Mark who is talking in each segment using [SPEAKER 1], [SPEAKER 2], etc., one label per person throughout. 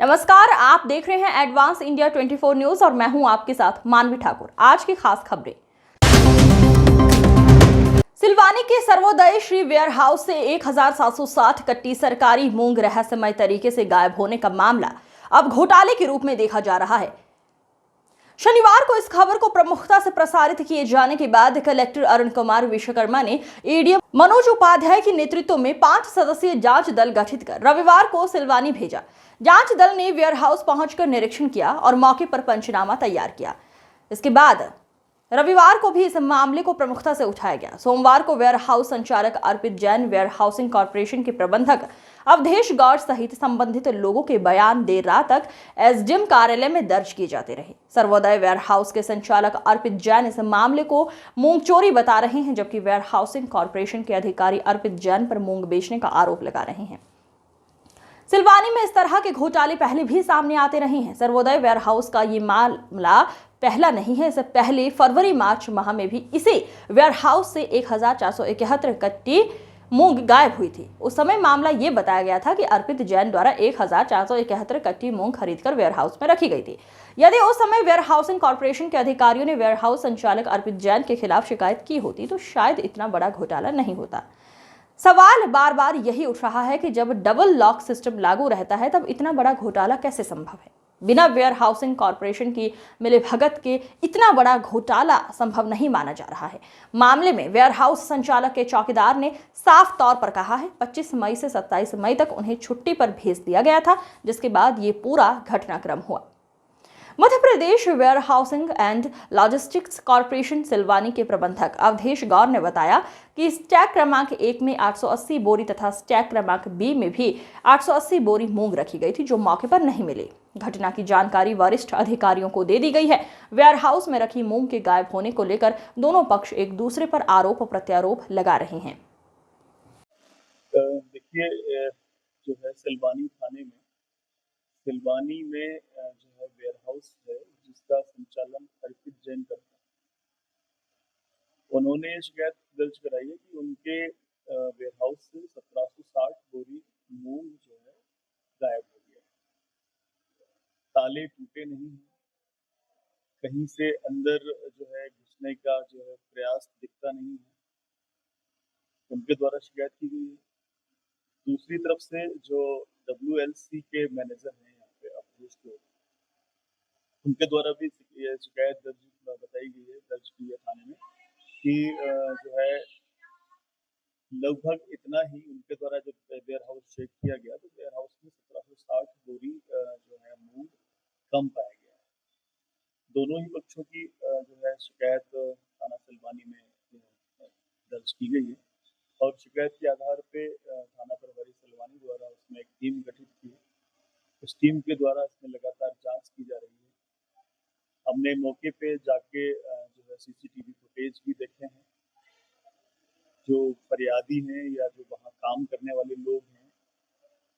[SPEAKER 1] नमस्कार, आप देख रहे हैं एडवांस इंडिया 24 न्यूज और मैं हूं आपके साथ मानवी ठाकुर। आज की खास खबरें। सिलवानी के सर्वोदय श्री वेयर हाउस से 1760 कट्टी सरकारी मूंग रहस्यमय तरीके से गायब होने का मामला अब घोटाले के रूप में देखा जा रहा है। शनिवार को इस खबर को प्रमुखता से प्रसारित किए जाने के बाद कलेक्टर अरुण कुमार विश्वकर्मा ने एडीएम मनोज उपाध्याय के नेतृत्व में 5 सदस्यीय जांच दल गठित कर रविवार को सिलवानी भेजा। जांच दल ने वेयर हाउस पहुंचकर निरीक्षण किया और मौके पर पंचनामा तैयार किया। इसके बाद रविवार को भी इस मामले को प्रमुखता से उठाया गया। सोमवार को वेयर हाउस संचालक अर्पित जैन, वेयर हाउसिंग कॉर्पोरेशन के प्रबंधक अवधेश गौड़ सहित संबंधित लोगों के बयान देर रात तक एसडीएम कार्यालय में दर्ज किए जाते रहे। सर्वोदय वेयर हाउस के संचालक अर्पित जैन इस मामले को मूंग चोरी बता रहे हैं, जबकि वेयर हाउसिंग कॉर्पोरेशन के अधिकारी अर्पित जैन पर मूंग बेचने का आरोप लगा रहे हैं। सिलवानी में इस तरह के घोटाले पहले भी सामने आते रहे हैं। सर्वोदय वेयर हाउस का ये मामला पहला नहीं है। इससे पहले फरवरी मार्च माह में भी इसी वेयर हाउस से 1471 कट्टी मूंग गायब हुई थी। उस समय मामला ये बताया गया था कि अर्पित जैन द्वारा 1471 कट्टी मूंग खरीदकर वेयर हाउस में रखी गई थी। यदि उस समय वेयर हाउसिंग कॉर्पोरेशन के अधिकारियों ने वेयर हाउस संचालक अर्पित जैन के खिलाफ शिकायत की होती तो शायद इतना बड़ा घोटाला नहीं होता। सवाल बार बार यही उठ रहा है कि जब डबल लॉक सिस्टम लागू रहता है तब इतना बड़ा घोटाला कैसे संभव है। बिना वेयर हाउसिंग कॉर्पोरेशन की मिलीभगत के इतना बड़ा घोटाला संभव नहीं माना जा रहा है। मामले में वेयर हाउस संचालक के चौकीदार ने साफ तौर पर कहा है 25 मई से 27 मई तक उन्हें छुट्टी पर भेज दिया गया था, जिसके बाद ये पूरा घटनाक्रम हुआ। Madhya Pradesh warehousing and logistics corporation Silwani के प्रबंधक अवधेश गौड़ ने बताया कि स्टैक क्रमांक 1 में 880 बोरी तथा स्टैक क्रमांक बी में भी 880 बोरी मूंग रखी गई थी, जो मौके पर नहीं मिली। घटना की जानकारी वरिष्ठ अधिकारियों को दे दी गई है। वेयर हाउस में रखी मूंग के गायब होने को लेकर दोनों पक्ष एक दूसरे पर आरोप प्रत्यारोप लगा रहे हैं।
[SPEAKER 2] देखिए, जो है सिलवानी में जो है वेयर हाउस है जिसका संचालन अर्पित जैन करता है। उन्होंने शिकायत दर्ज कराई है कि उनके वेयर हाउस से 1760 बोरी मूंग जो है गायब हो गया। ताले टूटे नहीं हैं, कहीं से अंदर जो है घुसने का जो है प्रयास दिखता नहीं है। उनके द्वारा शिकायत की गई है। दूसरी तरफ से जो WLC के मैनेजर हैं यहाँ पे अवधेश गौड़, उनके द्वारा भी ये शिकायत बताई गई है, दर्ज की है थाने में कि जो है लगभग इतना ही उनके द्वारा जब वेयर हाउस चेक किया गया तो वेयर हाउस में 1760 बोरी जो है मूंग कम पाया गया है। दोनों ही पक्षों की जो है शिकायत थाना सिलवानी में दर्ज की गई है और शिकायत के आधार पे थाना प्रभारी सिलवानी द्वारा उसमें एक टीम गठित की है। उस टीम के द्वारा इसमें लगातार जांच की जा रही है। हमने मौके पे जाके जो है CCTV फुटेज भी देखे हैं। जो फरियादी हैं या जो वहाँ काम करने वाले लोग हैं,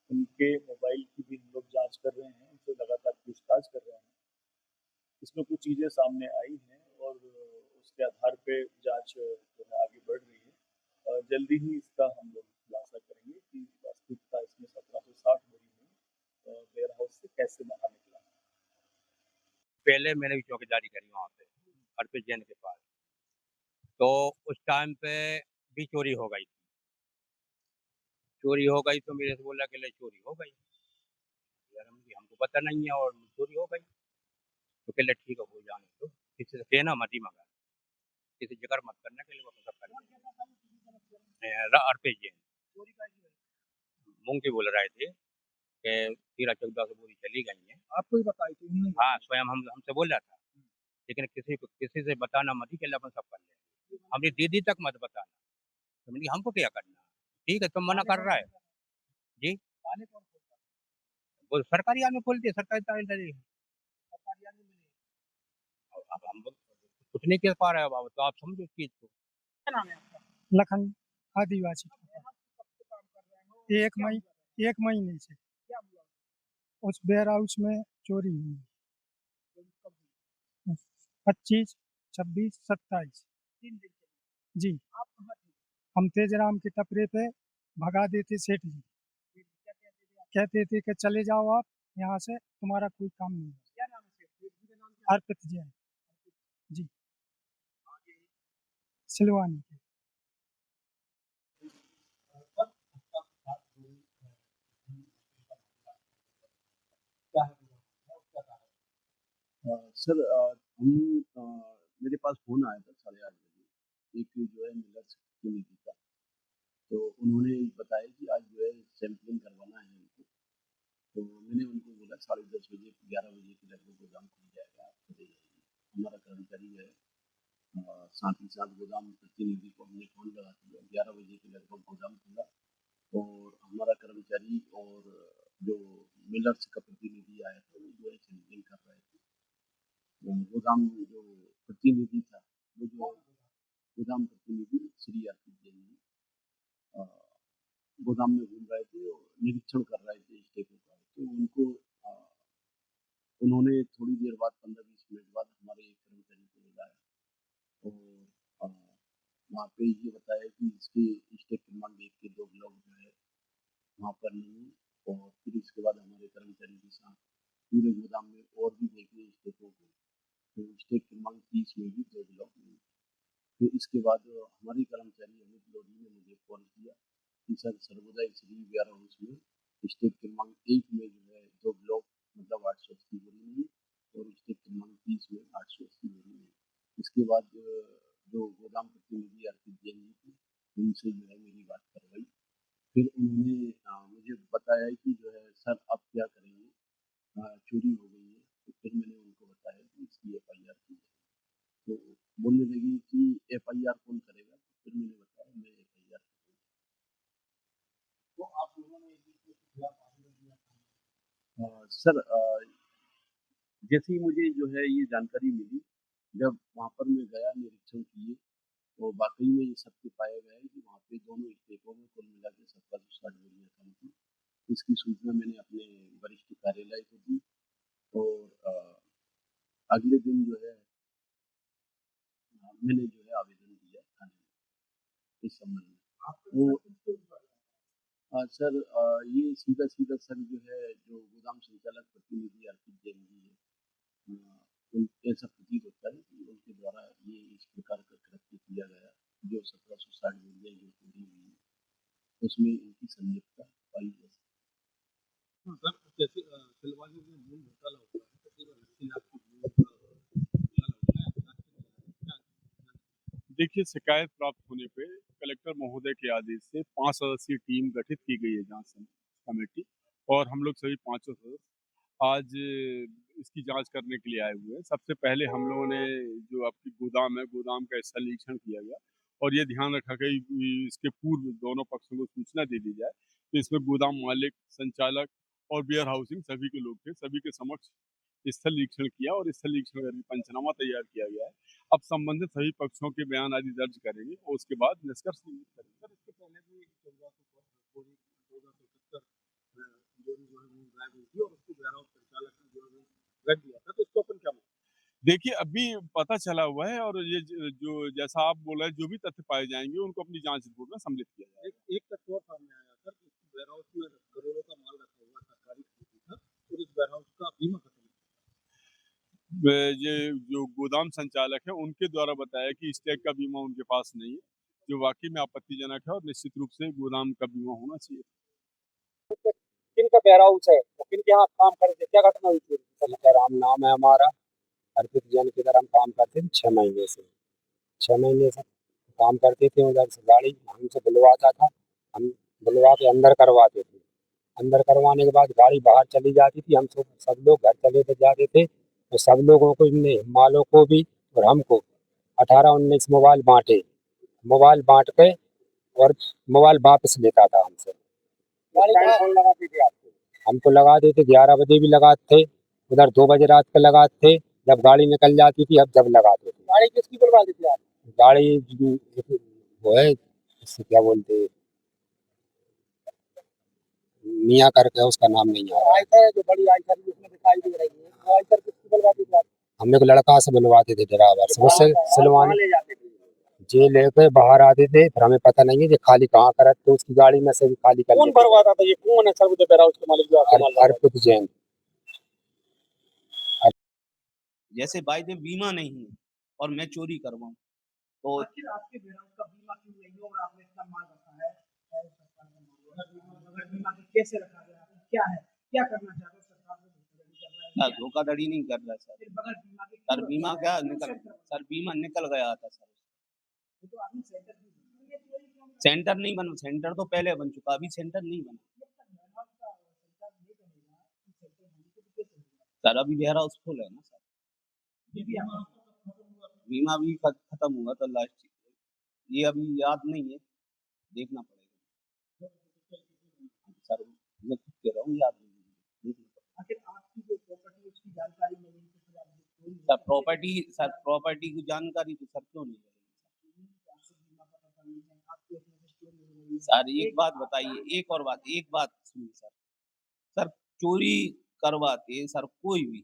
[SPEAKER 2] उनके मोबाइल की भी हम लोग जांच कर रहे हैं, उनसे लगातार पूछताछ कर रहे हैं। इसमें कुछ चीज़ें सामने आई हैं और उसके आधार पे जांच जो है आगे बढ़ रही है और जल्दी ही इसका हम लोग खुलासा करेंगे कि वास्तविकता इसमें 1760 बोरी में वेयर हाउस से कैसे बाहर निकला।
[SPEAKER 3] पहले मैंने भी चौकीदारी करी वहाँ पे अर्पित जैन के पास, तो उस टाइम पे भी चोरी हो गई थी। चोरी हो गई तो मेरे से बोला कि ले चोरी हो गई यार, हमको पता नहीं है और चोरी हो गई तो कहले ठीक है हो जाने तो किसी से कहना मत ही मगर किसी जिक्र मत करने के लिए वो सब कर अर्पित जैन मूंग की बोल रहे थे कि 13-14 बोरी चली गई है।
[SPEAKER 4] आपको ही बताई थी?
[SPEAKER 3] हाँ, स्वयं हमसे बोल रहा था, लेकिन किसी से बताना मत ही, अपन सब कर ले। हमने दीदी तक मत बताना, तो मैंने हमको क्या करना। ठीक है, तुम मना कर रहा है जी। वो सरकारी आदमी खोलती है, सरकारी ताले अब हम कुछ नहीं कह पा रहे हैं बाबू, तो आप समझो इस चीज को।
[SPEAKER 4] क्या नाम है आपका? लखन आदिवासी। 1 महीने से उस वेयर हाउस में चोरी हुई। 25, 26, 27 जी। हम तेजराम के टपरे पे भगा देते सेठ जी, कहते थे कि चले जाओ आप, यहाँ से तुम्हारा कोई काम नहीं है।
[SPEAKER 2] क्या नाम है इसके नाम क्या
[SPEAKER 4] अर्पित जैन जी, सिलवानी के।
[SPEAKER 2] कब आपका साथ हुई क्या है क्या सर हम मेरे पास फोन आया था 8:30 बजे एक जो है मिलर्स कम्युनिटी का, तो उन्होंने बताया कि आज जो है सैंपलिंग करवाना है उनको। तो मैंने उनको बोला 10:30 बजे 11 बजे के लगभग गोदाम खुल जाएगा, आप चले जाइए। हमारा कर्मचारी है साथ ही साथ गोदाम प्रतिनिधि को हमने फोन लगा दिया, 11 बजे के लगभग गोदाम खुला और हमारा कर्मचारी और जो मिलर्स का प्रतिनिधि आया था वो जो है सैंपलिंग कर रहे थे। गोदाम जो प्रतिनिधि था वो जो गोदाम प्रतिनिधि श्री अर्पित जैन जी गोदाम में घूम रहे थे और निरीक्षण कर रहे थे स्टेपों का। तो उनको उन्होंने थोड़ी देर बाद 15-20 मिनट बाद हमारे एक कर्मचारी को बुलाया और वहाँ पे ये बताया कि इसके स्टेप क्रमांक 1 के 2 ब्लॉक जो है वहाँ पर नहीं है। और फिर इसके बाद हमारे कर्मचारी के साथ पूरे गोदाम में और भी देखे स्टेपों को, तो स्टेप क्रमांक 30 में भी 2 ब्लॉक नहीं है। फिर इसके बाद हमारे कर्मचारी अमित लोधी ने मुझे कॉल किया कि sir Sarvodaya Shri warehouse में स्टेप क्रमांक 1 में जो है 2 ब्लॉक मतलब 880 बोरी नहीं और स्टेप क्रमांक 30 में 880 बोरी नहीं। इसके बाद जो गोदाम प्रतिनिधि अर्पित जैन जी थे उनसे जो है मेरी बात करवाई। फिर उन्होंने मुझे बताया कि जो है सर आप क्या करेंगे, चोरी हो गई है। तो फिर मैंने उनको बताया कि इसकी FIR की जाए। तो बोलने लगी कि FIR कौन करेगा, तो फिर मैंने बताया मैं FIR करूँगा। तो आप लोगों ने इसके खिलाफ आवेदन दिया था? सर जैसे ही मुझे जो है ये जानकारी मिली, जब वहाँ पर मैं गया निरीक्षण किए तो वाकई में ये सत्य पाया गया है कि वहाँ पे दोनों स्टेपों में कुल मिला के 1760 बोरियाँ कम थी। इसकी सूचना मैंने अपने वरिष्ठ कार्यालय को दी और अगले दिन जो है मैंने जो है आवेदन दिया थाने में इस संबंध में। वो सर ये सीधा सर जो है जो गोदाम संचालक प्रतिनिधि अर्पित जैन जी है, ऐसा प्रतीत होता है कि उनके द्वारा ये इस प्रकार का कृत्य किया गया। जो 1760 बोरियाँ जो चोरी हुई है उसमें इनकी संलिप्तता पाई जा सकती है। सर जैसे सिलवानी में मूल घोटाला होता है तकरीबन 80 लाख की मूल घोटाला होता है।
[SPEAKER 5] देखिए, शिकायत प्राप्त होने पे कलेक्टर महोदय के आदेश से 5 सदस्यीय टीम गठित की गई है जांच कमेटी और हम लोग सभी पांचों सदस्य आज इसकी जांच करने के लिए आए हुए हैं। सबसे पहले हम लोगों ने जो आपकी गोदाम है, गोदाम का स्थल निरीक्षण किया गया और ये ध्यान रखा गया कि इसके पूर्व दोनों पक्षों को सूचना दे दी जाए। तो इसमें गोदाम मालिक, संचालक और वेयर हाउसिंग सभी के लोग थे। सभी के समक्ष स्थल निरीक्षण किया और स्थल निरीक्षण करके पंचनामा तैयार किया गया है। अब संबंधित सभी पक्षों के बयान आदि दर्ज करेंगे और उसके बाद निष्कर्ष निश्चित करेंगे।
[SPEAKER 2] सर इसके पहले भी 1473 बोरी जो है वो गायब हुई थी और उसको वेयरहाउस संचालक ने जो है रख दिया था, तो इसको अपन क्या मानते हैं?
[SPEAKER 5] देखिए, अभी पता चला हुआ है और ये जो जैसा आप बोल रहे हैं जो भी तथ्य पाए जाएंगे उनको अपनी जांच रिपोर्ट में सम्मिलित किया जाएगा।
[SPEAKER 2] एक तथ्य और सामने आया सर कि वेयरहाउस में करोड़ों का माल रखा हुआ सरकारी खरीदी था और इस वेयरहाउस का बीमा खत्म हो गया।
[SPEAKER 5] ये जो गोदाम संचालक है उनके द्वारा बताया कि स्टैक का बीमा उनके पास नहीं है, जो वाकई में आपत्तिजनक है और निश्चित रूप से गोदाम का बीमा होना चाहिए।
[SPEAKER 3] किनका वेयरहाउस है और किनके यहाँ काम करते, क्या घटना हुई थी? राम नाम है हमारा, अर्पित जैन के इधर हम काम करते थे 6 महीने से। 6 महीने से काम करते थे, उधर से गाड़ी हमसे बुलवाता था, हम बुलवा के अंदर करवाते थे। अंदर करवाने के बाद गाड़ी बाहर चली जाती थी, हम सब लोग घर चले जाते थे और सब लोगों को मालों को भी और हमको 18-19 मोबाइल बांटे, मोबाइल बांट के और मोबाइल वापस लेता था हमसे। लगाते थे आपको? हमको लगाते थे 11 बजे भी लगाते थे, उधर 2 बजे रात को लगाते थे, जब गाड़ी निकल जाती थी अब जब लगाते थे। गाड़ी किसकी बुलवाती थी आप? गाड़ी वो है इससे क्या बोलते हैं, मियाँ करके, उसका नाम नहीं आ रहा। आयकर जो बड़ी आयकर उसमें दिखाई दे रही है, वो आयकर किसकी बुलवाती थी आप? हम एक लड़का से बुलवाते थे ड्राइवर से, उससे सिलवाने ले जाते थे। जे लेके बाहर आते थे, फिर हमें पता नहीं है ये खाली कहाँ कर, तो उसकी गाड़ी में से भी खाली कर। कौन भरवाता था ये? कौन है सर? अर्पित जैन।
[SPEAKER 6] जैसे वायदे बीमा नहीं है और मैं चोरी करवाऊं तो
[SPEAKER 7] आखिर आपके वेयरहाउस का बीमा क्यों नहीं है और आपने इतना माल रखा है सरकार का माल अगर बीमा कैसे रखा गया है क्या है क्या करना चाहते हो सरकार से
[SPEAKER 6] ना धोखाधड़ी नहीं कर रहा सर।
[SPEAKER 7] फिर बगैर बीमा के
[SPEAKER 6] सर बीमा क्या निकल सर बीमा निकल गया था सर।
[SPEAKER 7] तो आपने सेंटर
[SPEAKER 6] सेंटर नहीं बना, सेंटर तो पहले बन चुका, अभी सेंटर नहीं बना सर। अभी वेयर हाउस फुल है ना सर। बीमा भी खत्म हुआ था लास्ट, ये अभी याद नहीं है, देखना पड़ेगा सर। मैं खुद कह रहा हूँ याद नहीं है।
[SPEAKER 7] आखिर आपकी जो प्रॉपर्टी उसकी जानकारी मिली
[SPEAKER 6] सर प्रॉपर्टी की जानकारी तो सर क्यों नहीं है सर। एक बात बताइए, एक बात सुनिए सर। सर चोरी करवाते सर कोई भी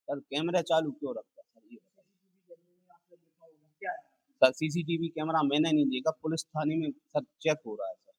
[SPEAKER 6] सर कैमरा चालू क्यों रखता सर, ये सर सीसीटीवी कैमरा मैंने नहीं देखा, पुलिस थाने में सर चेक हो रहा है सर।